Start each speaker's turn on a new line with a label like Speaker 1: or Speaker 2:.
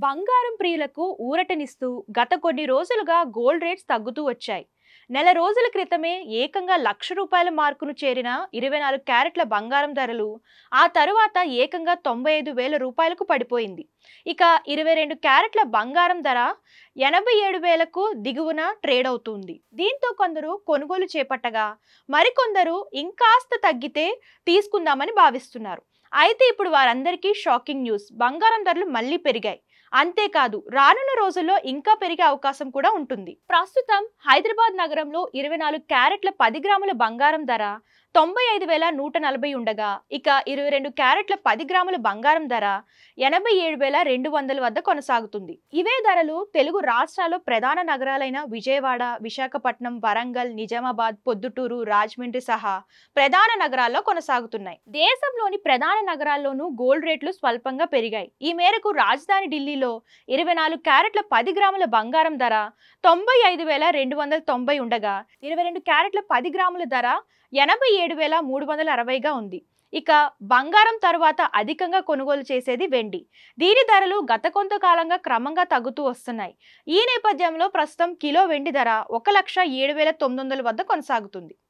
Speaker 1: బంగారం ప్రియులకు ఊరటనిస్తూ గత కొన్ని రోజులుగా గోల్డ్ రేట్స్ తగ్గుతూ వచ్చాయి. నెల రోజుల క్రితమే ఏకంగా ₹1,00,000 మార్కును చేరిన 24 క్యారెట్ల బంగారం ధరలు ఆ తరువాత ఏకంగా ₹95,000కు పడిపోయింది. ఇక 22 క్యారెట్ల బంగారం ధర 87,000కు దిగువన ట్రేడ్ అవుతుంది. దీంతో కొందరు కొనుగోలు చేపట్టగా మరికొందరు ఇంకాస్త తగ్గితే తీసుకుందామని భావిస్తున్నారు. అయితే ఇప్పుడు వారందరికీ షాకింగ్ న్యూస్, బంగారం ధరలు మళ్ళీ పెరిగాయి. అంతేకాదు రానున్న రోజుల్లో ఇంకా పెరిగే అవకాశం కూడా ఉంటుంది. ప్రస్తుతం హైదరాబాద్ నగరంలో 24 క్యారెట్ల 10 గ్రాముల బంగారం ధర 95,140 ఉండగా ఇక 22 క్యారెట్ల 10 గ్రాముల బంగారం ధర 87,200 వద్ద కొనసాగుతుంది. ఇవే ధరలు తెలుగు రాష్ట్రాల్లో ప్రధాన నగరాలైన విజయవాడ, విశాఖపట్నం, వరంగల్, నిజామాబాద్, పొద్దుటూరు, రాజమండ్రి సహా ప్రధాన నగరాల్లో కొనసాగుతున్నాయి. దేశంలోని ప్రధాన నగరాల్లోనూ గోల్డ్ రేట్లు స్వల్పంగా పెరిగాయి. ఈ మేరకు రాజధాని ఢిల్లీలో 24 క్యారెట్ల 10 గ్రాముల బంగారం ధర 95,290 ఉండగా 22 క్యారెట్ల 10 గ్రాముల ధర 87,360గా ఉంది. ఇక బంగారం తరువాత అధికంగా కొనుగోలు చేసేది వెండి. దీని ధరలు గత కొంతకాలంగా క్రమంగా తగ్గుతూ వస్తున్నాయి. ఈ నేపథ్యంలో ప్రస్తుతం కిలో వెండి ధర 1,07,900 వద్ద కొనసాగుతుంది.